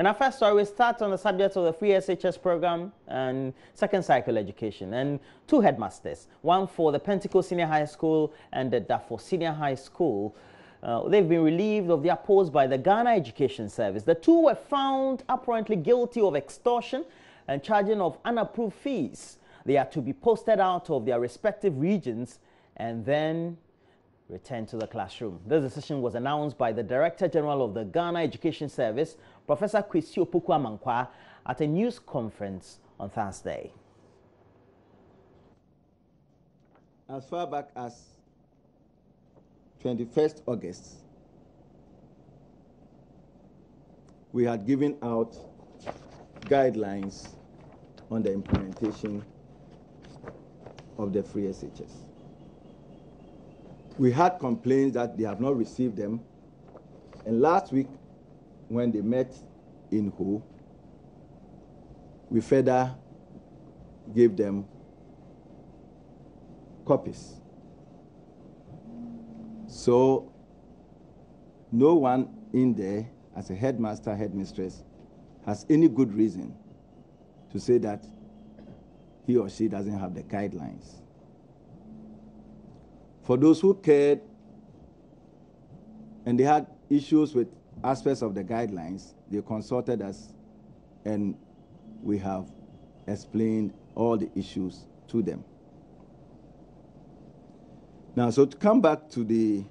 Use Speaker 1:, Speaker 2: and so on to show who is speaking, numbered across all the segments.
Speaker 1: And our first story, we start on the subject of the free SHS program and second cycle education. And two headmasters, one for the Pentecost Senior High School and the Dafo Senior High School, they've been relieved of their posts by the Ghana Education Service. The two were found apparently guilty of extortion and charging of unapproved fees. They are to be posted out of their respective regions and then return to the classroom. This decision was announced by the Director General of the Ghana Education Service, Professor Kwesi Opoku-Amankwa, at a news conference on Thursday.
Speaker 2: As far back as 21st August, we had given out guidelines on the implementation of the free SHS. We had complaints that they have not received them, and last week when they met in Ho, we further gave them copies. So no one in there as a headmaster, headmistress has any good reason to say that he or she doesn't have the guidelines. For those who cared and they had issues with aspects of the guidelines, they consulted us and we have explained all the issues to them. Now, so to come back to the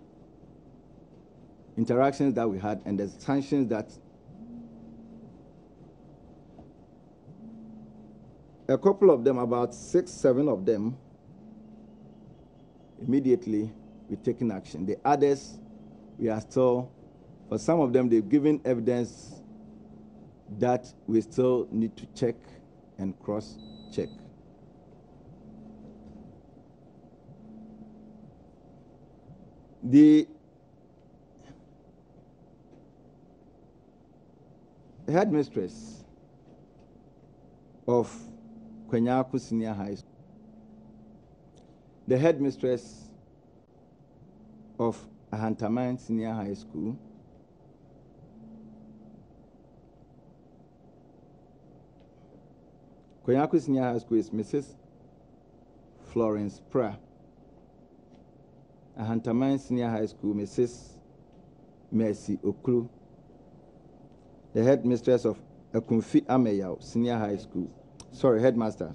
Speaker 2: interactions that we had and the sanctions that a couple of them, about 6, 7 of them, immediately we've taken action. The others, we are still, for some of them, they've given evidence that we still need to check and cross-check. The headmistress of Kwenyaku Senior High School, the headmistress of Ahantaman Senior High School, Kwenyaku Senior High School is Mrs. Florence Pra. Ahantaman Senior High School, Mrs. Mercy Okru. The headmistress of Akumfi Ameyao Senior High School, headmaster,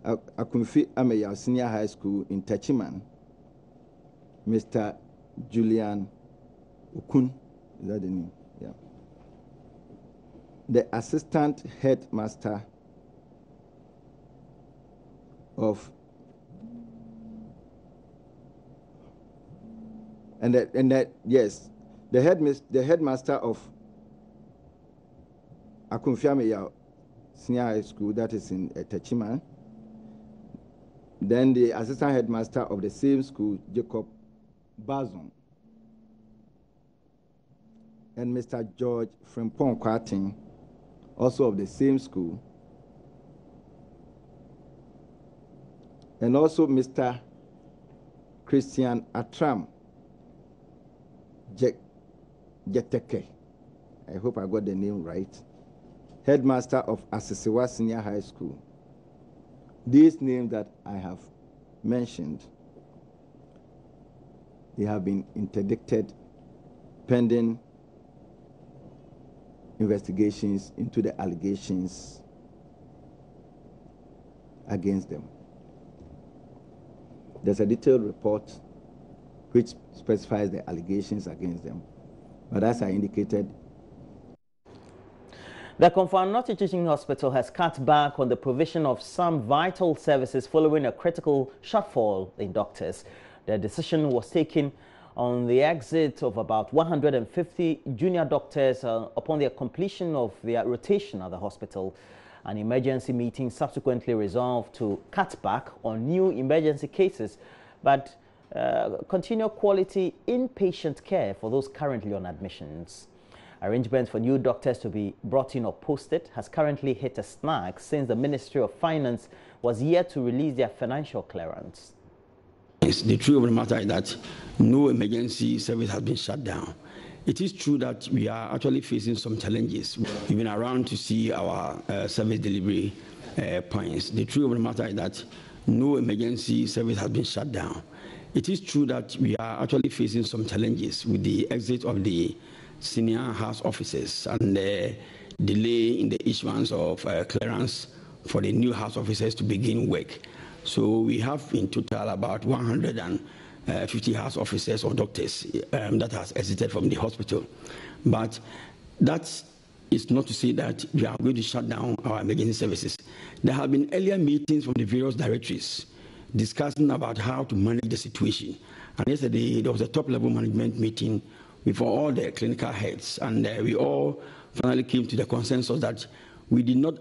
Speaker 2: Akumfi Ameyao Senior High School in Tachiman, Mr. Julian Okun, is that the name? Yeah. The assistant headmaster of the headmaster of Akumfi Ameyao Senior High School, that is in Tachiman. Then the assistant headmaster of the same school, Jacob Bazon. And Mr. George Frimpong Kwating, also of the same school. And also Mr. Christian Atram Jeteke. I hope I got the name right. Headmaster of Asisiwa Senior High School. These names that I have mentioned, they have been interdicted pending investigations into the allegations against them. There's a detailed report which specifies the allegations against them. But as I indicated,
Speaker 1: the Konfo-Anokye Teaching Hospital has cut back on the provision of some vital services following a critical shortfall in doctors. The decision was taken on the exit of about 150 junior doctors upon their completion of their rotation at the hospital. An emergency meeting subsequently resolved to cut back on new emergency cases, but continue quality inpatient care for those currently on admissions. Arrangements for new doctors to be brought in or posted has currently hit a snag since the Ministry of Finance was yet to release their financial clearance.
Speaker 3: The truth of the matter is that no emergency service has been shut down. It is true that we are actually facing some challenges. We've been around to see our service delivery points. The truth of the matter is that no emergency service has been shut down. It is true that we are actually facing some challenges with the exit of the senior house officers and the delay in the issuance of clearance for the new house officers to begin work. So we have in total about 150 house officers or doctors that has exited from the hospital. But that is not to say that we are going to shut down our emergency services. There have been earlier meetings from the various directories discussing about how to manage the situation. And yesterday there was a top-level management meeting with all the clinical heads, and we all finally came to the consensus that we did not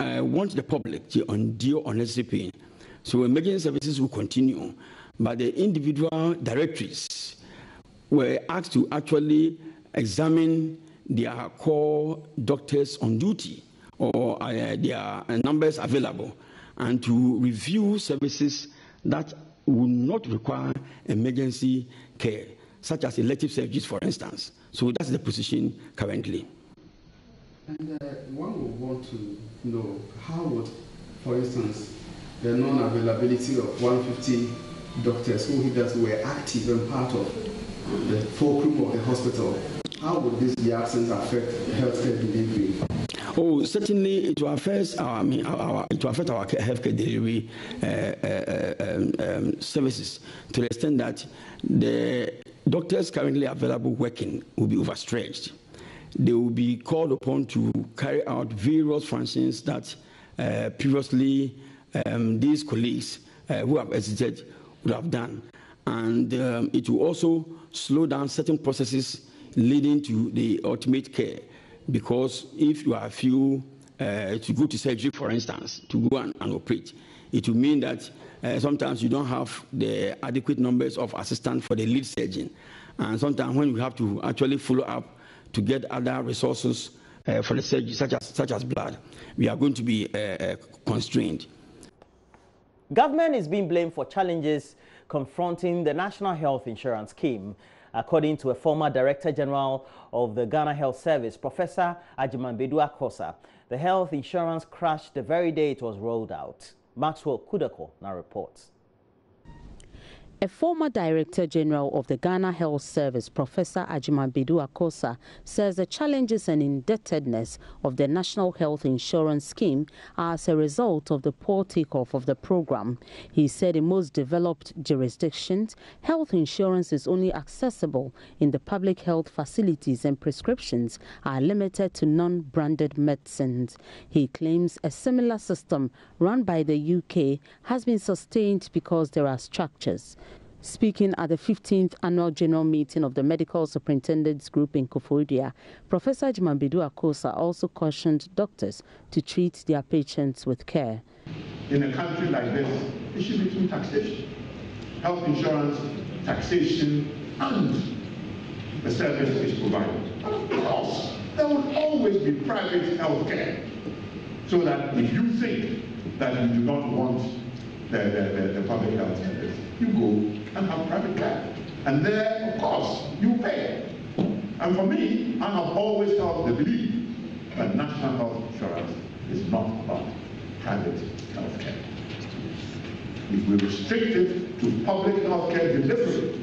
Speaker 3: want the public to endure unnecessary pain. So emergency services will continue, but the individual directories were asked to actually examine their core doctors on duty or their numbers available, and to review services that will not require emergency care, such as elective surgeries, for instance. So that's the position currently.
Speaker 4: And one would want to know how would, for instance, the non-availability of 150 doctors who were active and part of the fulcrum of the hospital, how would this be absence affect healthcare delivery?
Speaker 3: Oh, certainly it will affect our healthcare delivery services to the extent that the doctors currently available working will be overstretched. They will be called upon to carry out various functions that previously these colleagues who have exited would have done. And it will also slow down certain processes leading to the ultimate care. Because if you are few to go to surgery, for instance, to go and operate, it will mean that sometimes you don't have the adequate numbers of assistants for the lead surgeon. And sometimes when you have to actually follow up to get other resources for the surgery, such as blood, we are going to be constrained.
Speaker 1: Government is being blamed for challenges confronting the National Health Insurance Scheme. According to a former Director General of the Ghana Health Service, Professor Ajimambedu Akosa, the health insurance crashed the very day it was rolled out. Maxwell Kudako now reports.
Speaker 5: A former Director General of the Ghana Health Service, Professor Ajimambedu Akosa, says the challenges and indebtedness of the National Health Insurance Scheme are as a result of the poor takeoff of the program. He said in most developed jurisdictions, health insurance is only accessible in the public health facilities and prescriptions are limited to non-branded medicines. He claims a similar system run by the UK has been sustained because there are structures. Speaking at the 15th Annual General Meeting of the Medical Superintendents Group in Koforidua, Professor Ajimambedu Akosa also cautioned doctors to treat their patients with care.
Speaker 6: In a country like this, it should be through taxation. Health insurance, taxation, and the service is provided. Of course, there will always be private health care, so that if you think that you do not want the public health service, you go and have private care. And there, of course, you pay. And for me, I have always held the belief that national health insurance is not about private health care. If we restrict it to public health care delivery,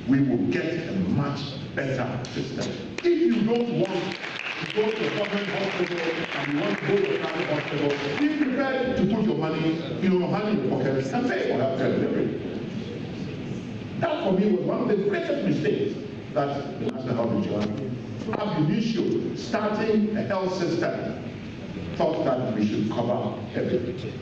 Speaker 6: we will get a much better system. If you don't want to go to a government hospital and you want to go to a private hospital, be prepared to put your money in your pocket and pay for health care delivery. That for me was one of the greatest mistakes that the National Health Insurance, ab initio, starting a health system, thought that we should cover everything.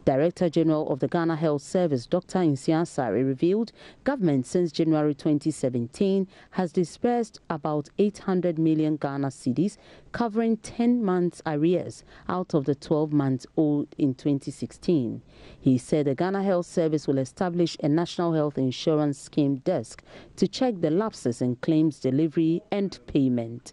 Speaker 5: Director General of the Ghana Health Service, Dr. Nsiansari, revealed government since January 2017 has disbursed about 800 million Ghana cedis, covering 10 months arrears out of the 12 months owed in 2016. He said the Ghana Health Service will establish a National Health Insurance Scheme desk to check the lapses in claims delivery and payment.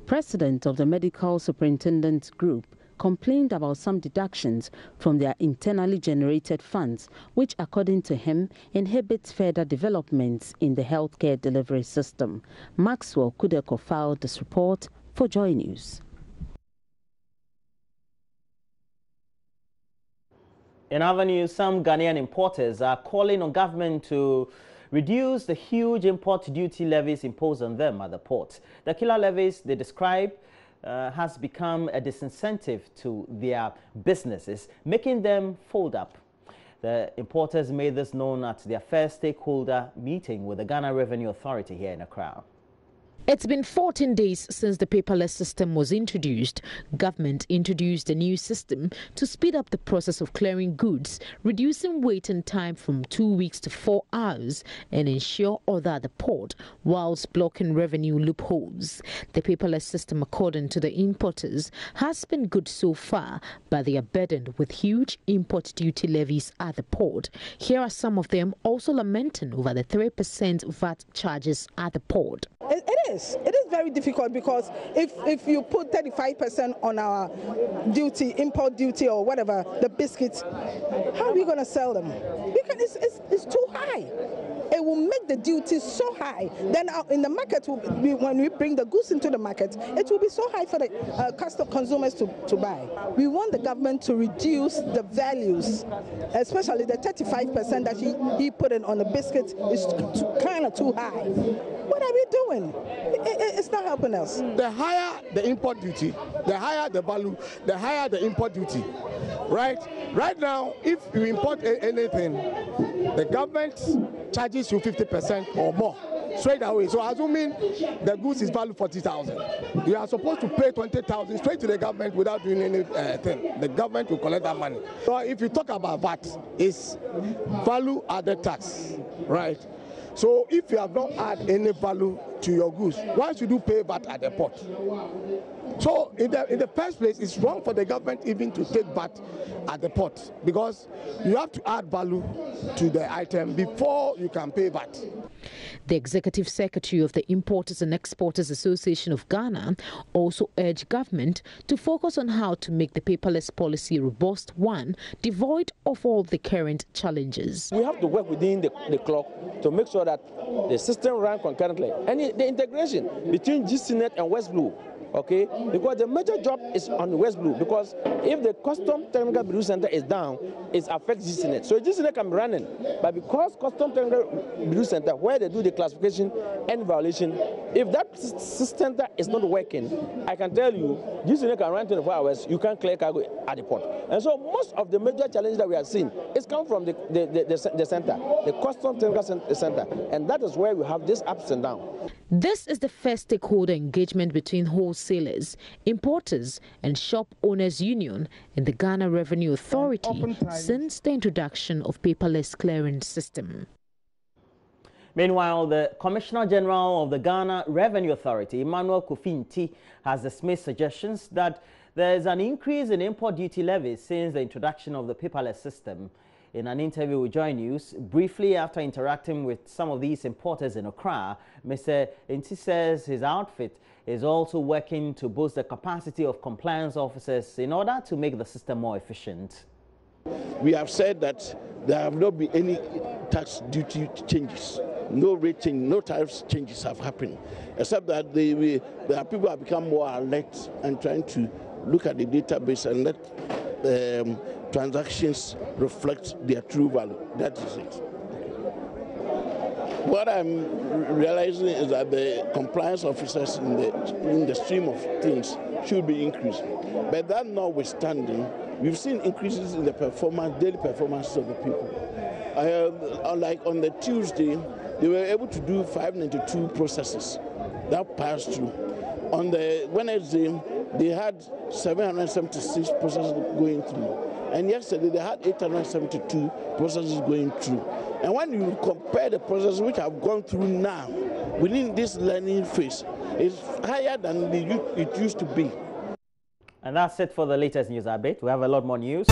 Speaker 5: President of the Medical Superintendents Group, complained about some deductions from their internally generated funds, which, according to him, inhibits further developments in the healthcare delivery system. Maxwell Kudeko filed this report for JoyNews.
Speaker 1: In other news, some Ghanaian importers are calling on government to reduce the huge import duty levies imposed on them at the port. The killer levies they describe has become a disincentive to their businesses, making them fold up. The importers made this known at their first stakeholder meeting with the Ghana Revenue Authority here in Accra.
Speaker 7: It's been 14 days since the paperless system was introduced. Government introduced a new system to speed up the process of clearing goods, reducing waiting time from 2 weeks to 4 hours, and ensure order at the port whilst blocking revenue loopholes. The paperless system, according to the importers, has been good so far, but they are burdened with huge import duty levies at the port. Here are some of them also lamenting over the 3% VAT charges at the port.
Speaker 8: It is very difficult because if you put 35% on our duty, import duty or whatever, the biscuits, how are we going to sell them? Because it's too high. It will make the duty so high. Then in the market, when we bring the goods into the market, it will be so high for the consumers to buy. We want the government to reduce the values, especially the 35% that he put in on the biscuits is kind of too high. What are we doing? It's not helping us.
Speaker 9: The higher the import duty, the higher the value, the higher the import duty. Right now, if you import anything, the government charges you 50% or more straight away. So assuming the goods is valued 40,000, you are supposed to pay 20,000 straight to the government without doing anything. The government will collect that money. So if you talk about VAT, it's value added tax, right? So if you have not added any value to your goods, why should you pay VAT at the port? So in the first place, it's wrong for the government even to take VAT at the port because you have to add value to the item before you can pay VAT.
Speaker 7: The Executive Secretary of the Importers and Exporters Association of Ghana also urged government to focus on how to make the paperless policy a robust one, devoid of all the current challenges.
Speaker 10: We have to work within the clock to make sure that the system runs concurrently. And the integration between GCNet and West Blue, okay, because the major job is on West Blue, because if the Custom Technical Bureau Center is down, it affects GCNet. So GCNet can be running, but because Custom Technical Bureau Center, where they do the classification and violation, if that system is not working, I can tell you, GCNet can run 24 hours, you can't clear cargo at the port. And so most of the major challenges that we are seeing is come from the center, the Custom Technical Center, and that is where we have this ups and downs.
Speaker 7: This is the first stakeholder engagement between wholesalers, importers and shop owners union and the Ghana Revenue Authority since the introduction of paperless clearance system.
Speaker 1: Meanwhile, the Commissioner General of the Ghana Revenue Authority, Emmanuel Kofi, has dismissed suggestions that there is an increase in import duty levies since the introduction of the paperless system. In an interview with JoyNews, briefly after interacting with some of these importers in Accra, Mr. Nti says his outfit is also working to boost the capacity of compliance officers in order to make the system more efficient.
Speaker 11: We have said that there have not been any tax duty changes. No rate change, no tariff changes have happened, except that people have become more alert and trying to look at the database and let transactions reflect their true value. That is it. What I'm realizing is that the compliance officers in the stream of things should be increased. But that notwithstanding, we've seen increases in the daily performances of the people. Like on the Tuesday, they were able to do 592 processes that passed through. On the Wednesday, they had 776 processes going through. And yesterday, they had 872 processes going through. And when you compare the processes which have gone through now, within this learning phase, it's higher than it used to be.
Speaker 1: And that's it for the latest news update. We have a lot more news.